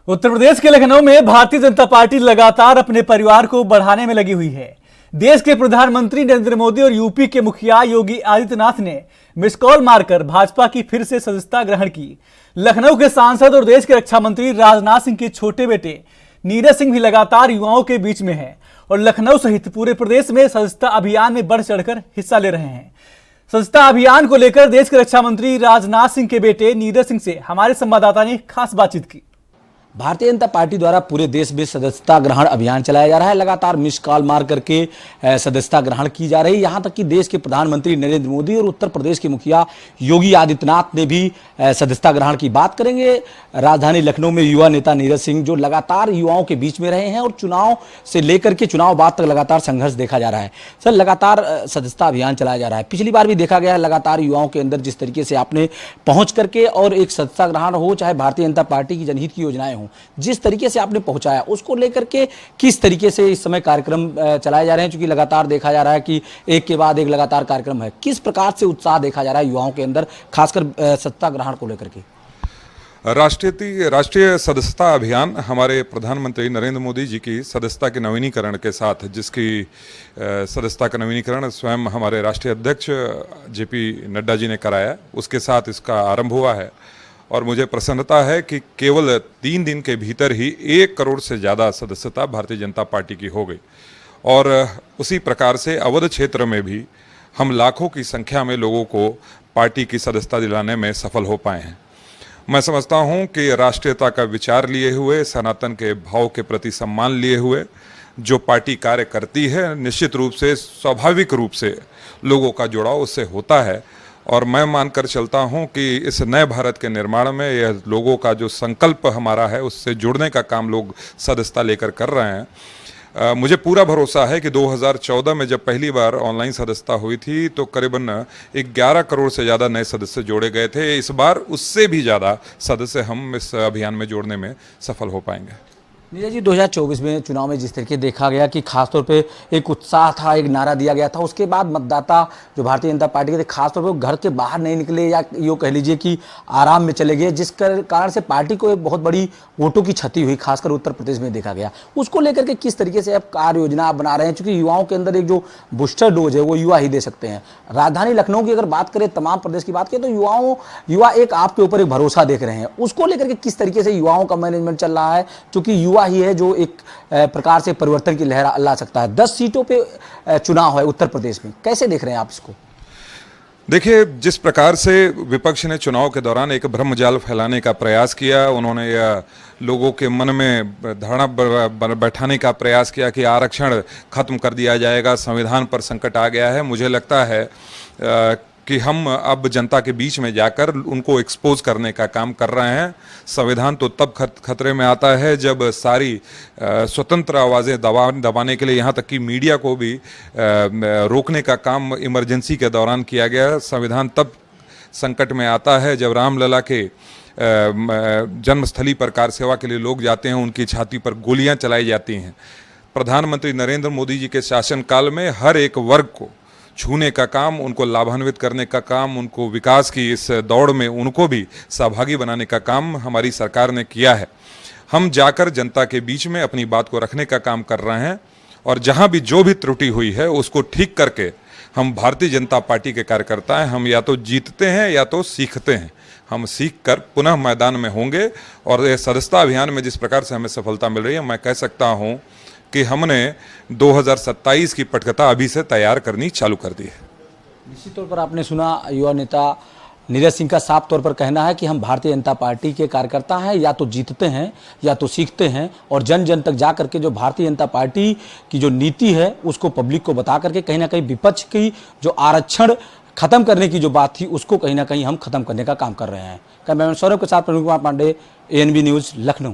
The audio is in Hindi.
उत्तर प्रदेश के लखनऊ में भारतीय जनता पार्टी लगातार अपने परिवार को बढ़ाने में लगी हुई है। देश के प्रधानमंत्री नरेंद्र मोदी और यूपी के मुखिया योगी आदित्यनाथ ने मिस कॉल मारकर भाजपा की फिर से सदस्यता ग्रहण की। लखनऊ के सांसद और देश के रक्षा मंत्री राजनाथ सिंह के छोटे बेटे नीरज सिंह भी लगातार युवाओं के बीच में है और लखनऊ सहित पूरे प्रदेश में सदस्यता अभियान में बढ़ चढ़कर हिस्सा ले रहे हैं। सदस्यता अभियान को लेकर देश के रक्षा मंत्री राजनाथ सिंह के बेटे नीरज सिंह से हमारे संवाददाता ने खास बातचीत की। भारतीय जनता पार्टी द्वारा पूरे देश में सदस्यता ग्रहण अभियान चलाया जा रहा है। लगातार मिस कॉल मार करके सदस्यता ग्रहण की जा रही है। यहां तक कि देश के प्रधानमंत्री नरेंद्र मोदी और उत्तर प्रदेश के मुखिया योगी आदित्यनाथ ने भी सदस्यता ग्रहण की बात करेंगे। राजधानी लखनऊ में युवा नेता नीरज सिंह जो लगातार युवाओं के बीच में रहे हैं और चुनाव से लेकर के चुनाव बाद तक लगातार संघर्ष देखा जा रहा है। सर, लगातार सदस्यता अभियान चलाया जा रहा है। पिछली बार भी देखा गया है लगातार युवाओं के अंदर जिस तरीके से आपने पहुंच करके और एक सदस्यता ग्रहण हो, चाहे भारतीय जनता पार्टी की जनहित की योजनाएं हों, जिस तरीके से आपने पहुंचाया उसको लेकर के किस तरीके से इस समय कार्यक्रम चलाए जा रहे हैं, क्योंकि लगातार देखा जा रहा है कि एक के बाद एक लगातार कार्यक्रम है। किस प्रकार से उत्साह देखा जा रहा है युवाओं के अंदर, खासकर सत्ता ग्रहण को लेकर के? राष्ट्रीय सदस्यता अभियान हमारे प्रधानमंत्री नरेंद्र मोदी जी की सदस्यता के नवीनीकरण के साथ, जिसकी सदस्यता का नवीनीकरण स्वयं हमारे राष्ट्रीय अध्यक्ष जेपी नड्डा जी ने कराया, उसके साथ इसका आरंभ हुआ है। और मुझे प्रसन्नता है कि केवल 3 दिन के भीतर ही 1 करोड़ से ज़्यादा सदस्यता भारतीय जनता पार्टी की हो गई। और उसी प्रकार से अवध क्षेत्र में भी हम लाखों की संख्या में लोगों को पार्टी की सदस्यता दिलाने में सफल हो पाए हैं। मैं समझता हूं कि राष्ट्रीयता का विचार लिए हुए, सनातन के भाव के प्रति सम्मान लिए हुए जो पार्टी कार्य करती है, निश्चित रूप से स्वाभाविक रूप से लोगों का जुड़ाव उससे होता है। और मैं मानकर चलता हूं कि इस नए भारत के निर्माण में यह लोगों का जो संकल्प हमारा है उससे जुड़ने का काम लोग सदस्यता लेकर कर रहे हैं। मुझे पूरा भरोसा है कि 2014 में जब पहली बार ऑनलाइन सदस्यता हुई थी तो करीबन 11 करोड़ से ज़्यादा नए सदस्य जोड़े गए थे। इस बार उससे भी ज़्यादा सदस्य हम इस अभियान में जोड़ने में सफल हो पाएंगे। नीरज जी, 2024 में चुनाव में जिस तरीके देखा गया कि खासतौर पे एक उत्साह था, एक नारा दिया गया था, उसके बाद मतदाता जो भारतीय जनता पार्टी के थे खासतौर पे घर के बाहर नहीं निकले या यूँ कह लीजिए कि आराम में चले गए, जिस कारण से पार्टी को एक बहुत बड़ी वोटों की क्षति हुई, खासकर उत्तर प्रदेश में देखा गया। उसको लेकर के किस तरीके से आप कार्य योजना बना रहे हैं, क्योंकि युवाओं के अंदर एक जो बूस्टर डोज है वो युवा ही दे सकते हैं। राजधानी लखनऊ की अगर बात करें, तमाम प्रदेश की बात करें, तो युवा एक आपके ऊपर एक भरोसा देख रहे हैं। उसको लेकर के किस तरीके से युवाओं का मैनेजमेंट चल रहा है, क्योंकि युवा ही है जो एक प्रकार से परिवर्तन की लहर ला सकता है। 10 सीटों पे चुनाव है उत्तर प्रदेश में, कैसे देख रहे हैं आप इसको? देखिए, जिस प्रकार से विपक्ष ने चुनाव के दौरान एक भ्रमजाल फैलाने का प्रयास किया, उन्होंने लोगों के मन में धारणा बैठाने का प्रयास किया कि आरक्षण खत्म कर दिया जाएगा, संविधान पर संकट आ गया है। मुझे लगता है कि हम अब जनता के बीच में जाकर उनको एक्सपोज करने का काम कर रहे हैं। संविधान तो तब खतरे में आता है जब सारी स्वतंत्र आवाज़ें दबाने के लिए यहाँ तक कि मीडिया को भी रोकने का काम इमरजेंसी के दौरान किया गया। संविधान तब संकट में आता है जब रामलला के जन्मस्थली पर कार सेवा के लिए लोग जाते हैं, उनकी छाती पर गोलियां चलाई जाती हैं। प्रधानमंत्री नरेंद्र मोदी जी के शासनकाल में हर एक वर्ग को छूने का काम, उनको लाभान्वित करने का काम, उनको विकास की इस दौड़ में उनको भी सहभागी बनाने का काम हमारी सरकार ने किया है। हम जाकर जनता के बीच में अपनी बात को रखने का काम कर रहे हैं और जहां भी जो भी त्रुटि हुई है उसको ठीक करके हम भारतीय जनता पार्टी के कार्यकर्ता हैं, हम या तो जीतते हैं या तो सीखते हैं। हम सीख कर पुनः मैदान में होंगे और ये सदस्यता अभियान में जिस प्रकार से हमें सफलता मिल रही है, मैं कह सकता हूँ कि हमने 2027 की पटकथा अभी से तैयार करनी चालू कर दी है। निश्चित तौर पर आपने सुना, युवा नेता नीरज सिंह का साफ तौर पर कहना है कि हम भारतीय जनता पार्टी के कार्यकर्ता हैं, या तो जीतते हैं या तो सीखते हैं। और जन जन तक जा करके जो भारतीय जनता पार्टी की जो नीति है उसको पब्लिक को बता करके कहीं ना कहीं विपक्ष की जो आरक्षण खत्म करने की जो बात थी उसको कहीं ना कहीं हम खत्म करने का काम कर रहे हैं। कैमरामैन सौरभ के साथ प्रवीण कुमार पांडे, ANB न्यूज़, लखनऊ।